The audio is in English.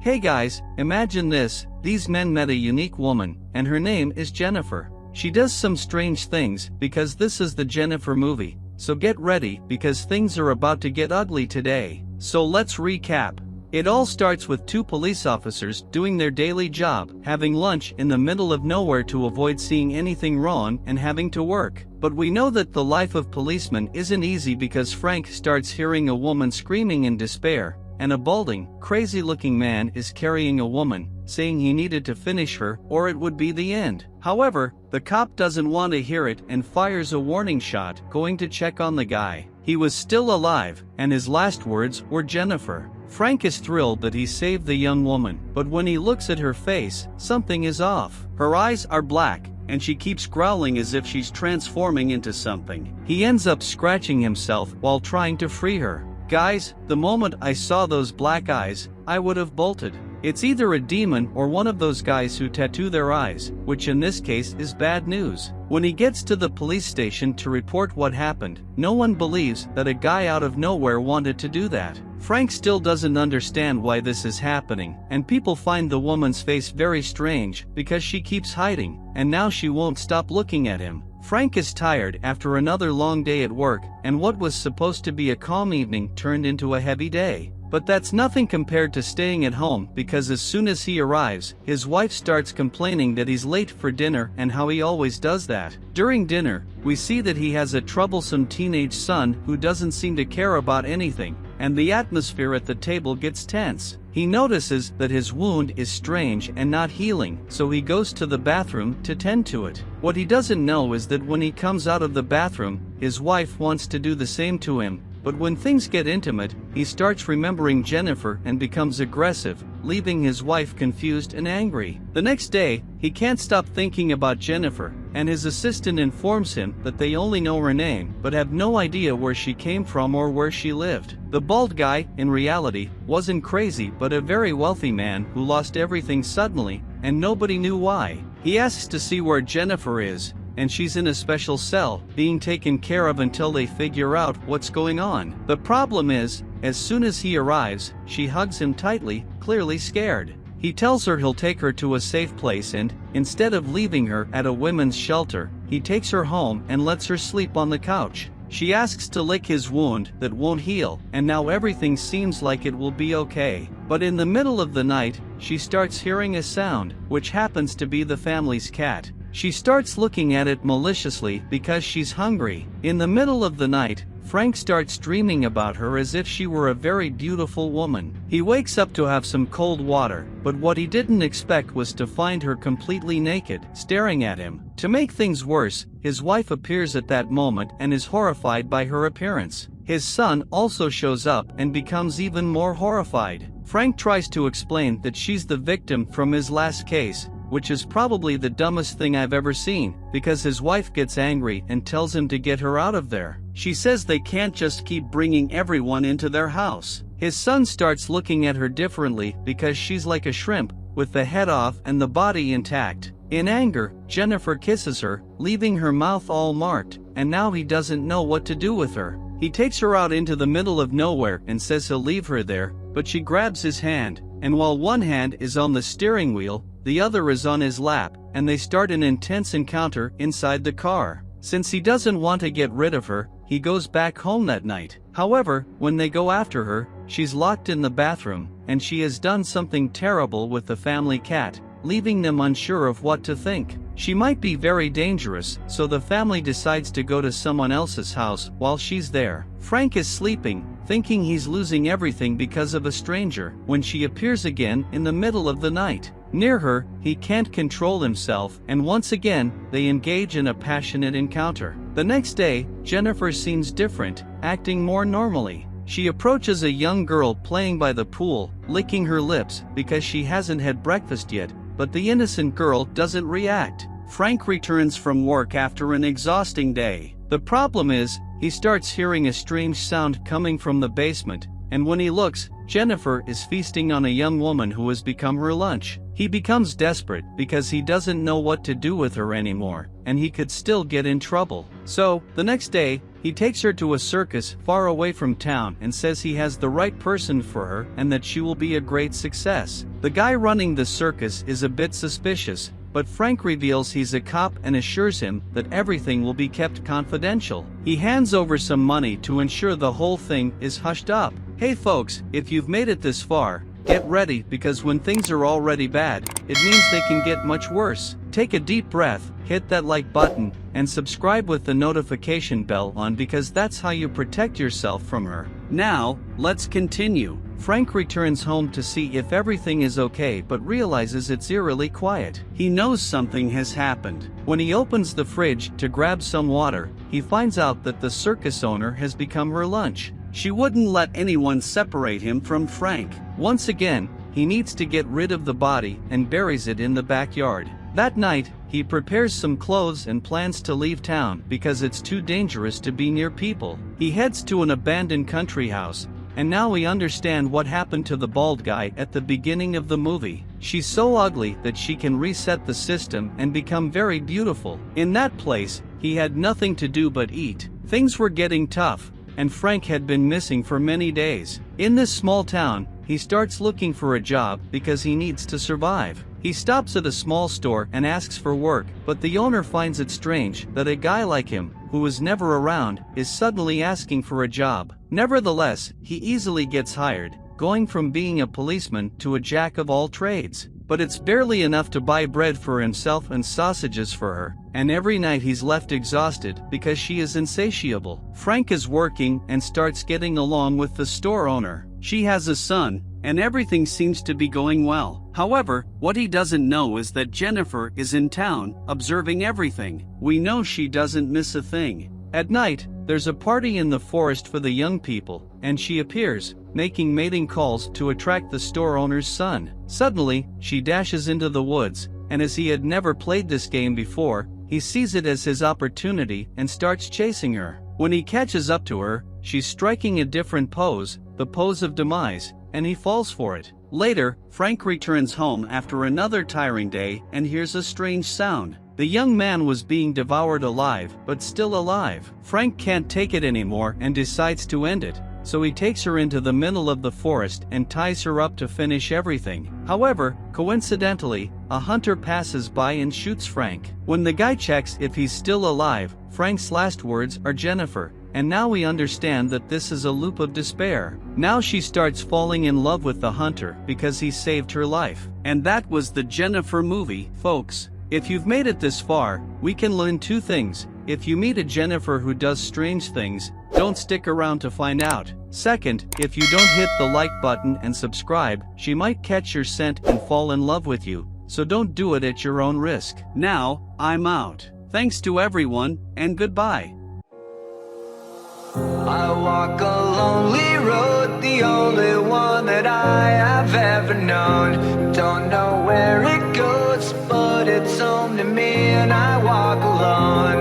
Hey guys, imagine this, these men met a unique woman, and her name is Jheniffer. She does some strange things, because this is the Jheniffer movie, so get ready because things are about to get ugly today. So let's recap. It all starts with two police officers doing their daily job, having lunch in the middle of nowhere to avoid seeing anything wrong and having to work. But we know that the life of policemen isn't easy because Frank starts hearing a woman screaming in despair, and a balding, crazy-looking man is carrying a woman, saying he needed to finish her or it would be the end. However, the cop doesn't want to hear it and fires a warning shot, going to check on the guy. He was still alive, and his last words were Jheniffer. Frank is thrilled that he saved the young woman, but when he looks at her face, something is off. Her eyes are black, and she keeps growling as if she's transforming into something. He ends up scratching himself while trying to free her. Guys, the moment I saw those black eyes, I would have bolted. It's either a demon or one of those guys who tattoo their eyes, which in this case is bad news. When he gets to the police station to report what happened, no one believes that a guy out of nowhere wanted to do that. Frank still doesn't understand why this is happening, and people find the woman's face very strange because she keeps hiding, and now she won't stop looking at him. Frank is tired after another long day at work, and what was supposed to be a calm evening turned into a heavy day. But that's nothing compared to staying at home because as soon as he arrives, his wife starts complaining that he's late for dinner and how he always does that. During dinner, we see that he has a troublesome teenage son who doesn't seem to care about anything, and the atmosphere at the table gets tense. He notices that his wound is strange and not healing, so he goes to the bathroom to tend to it. What he doesn't know is that when he comes out of the bathroom, his wife wants to do the same to him. But when things get intimate, he starts remembering Jheniffer and becomes aggressive, leaving his wife confused and angry. The next day, he can't stop thinking about Jheniffer, and his assistant informs him that they only know her name, but have no idea where she came from or where she lived. The bald guy, in reality, wasn't crazy but a very wealthy man who lost everything suddenly, and nobody knew why. He asks to see where Jheniffer is, and she's in a special cell, being taken care of until they figure out what's going on. The problem is, as soon as he arrives, she hugs him tightly, clearly scared. He tells her he'll take her to a safe place and, instead of leaving her at a women's shelter, he takes her home and lets her sleep on the couch. She asks to lick his wound that won't heal, and now everything seems like it will be okay. But in the middle of the night, she starts hearing a sound, which happens to be the family's cat. She starts looking at it maliciously because she's hungry. In the middle of the night, Frank starts dreaming about her as if she were a very beautiful woman. He wakes up to have some cold water, but what he didn't expect was to find her completely naked, staring at him. To make things worse, his wife appears at that moment and is horrified by her appearance. His son also shows up and becomes even more horrified. Frank tries to explain that she's the victim from his last case, which is probably the dumbest thing I've ever seen, because his wife gets angry and tells him to get her out of there. She says they can't just keep bringing everyone into their house. His son starts looking at her differently because she's like a shrimp, with the head off and the body intact. In anger, Jheniffer kisses her, leaving her mouth all marked, and now he doesn't know what to do with her. He takes her out into the middle of nowhere and says he'll leave her there, but she grabs his hand, and while one hand is on the steering wheel, the other is on his lap, and they start an intense encounter inside the car. Since he doesn't want to get rid of her, he goes back home that night. However, when they go after her, she's locked in the bathroom, and she has done something terrible with the family cat, leaving them unsure of what to think. She might be very dangerous, so the family decides to go to someone else's house while she's there. Frank is sleeping, thinking he's losing everything because of a stranger, when she appears again in the middle of the night. Near her, he can't control himself, and once again, they engage in a passionate encounter. The next day, Jheniffer seems different, acting more normally. She approaches a young girl playing by the pool, licking her lips because she hasn't had breakfast yet, but the innocent girl doesn't react. Frank returns from work after an exhausting day. The problem is, he starts hearing a strange sound coming from the basement, and when he looks, Jheniffer is feasting on a young woman who has become her lunch. He becomes desperate because he doesn't know what to do with her anymore, and he could still get in trouble. So, the next day, he takes her to a circus far away from town and says he has the right person for her and that she will be a great success. The guy running the circus is a bit suspicious, but Frank reveals he's a cop and assures him that everything will be kept confidential. He hands over some money to ensure the whole thing is hushed up. Hey folks, if you've made it this far, get ready because when things are already bad, it means they can get much worse. Take a deep breath, hit that like button, and subscribe with the notification bell on because that's how you protect yourself from her. Now, let's continue. Frank returns home to see if everything is okay but realizes it's eerily quiet. He knows something has happened. When he opens the fridge to grab some water, he finds out that the circus owner has become her lunch. She wouldn't let anyone separate him from Frank. Once again, he needs to get rid of the body and buries it in the backyard. That night, he prepares some clothes and plans to leave town because it's too dangerous to be near people. He heads to an abandoned country house, and now we understand what happened to the bald guy at the beginning of the movie. She's so ugly that she can reset the system and become very beautiful. In that place, he had nothing to do but eat. Things were getting tough, and Frank had been missing for many days. In this small town, he starts looking for a job because he needs to survive. He stops at a small store and asks for work, but the owner finds it strange that a guy like him, who was never around, is suddenly asking for a job. Nevertheless, he easily gets hired, going from being a policeman to a jack of all trades. But it's barely enough to buy bread for himself and sausages for her, and every night he's left exhausted because she is insatiable. Frank is working and starts getting along with the store owner. She has a son, and everything seems to be going well. However, what he doesn't know is that Jheniffer is in town, observing everything. We know she doesn't miss a thing. At night, there's a party in the forest for the young people, and she appears, making mating calls to attract the store owner's son. Suddenly, she dashes into the woods, and as he had never played this game before, he sees it as his opportunity and starts chasing her. When he catches up to her, she's striking a different pose, the pose of demise, and he falls for it. Later, Frank returns home after another tiring day and hears a strange sound. The young man was being devoured alive, but still alive. Frank can't take it anymore and decides to end it, so he takes her into the middle of the forest and ties her up to finish everything. However, coincidentally, a hunter passes by and shoots Frank. When the guy checks if he's still alive, Frank's last words are Jheniffer, and now we understand that this is a loop of despair. Now she starts falling in love with the hunter because he saved her life. And that was the Jheniffer movie, folks. If you've made it this far, we can learn two things. If you meet a Jheniffer who does strange things, don't stick around to find out. Second, if you don't hit the like button and subscribe, she might catch your scent and fall in love with you, so don't do it at your own risk. Now, I'm out. Thanks to everyone, and goodbye. I walk a lonely road, the only one that I have ever known. Don't know where it goes, but it's home to me and I walk alone.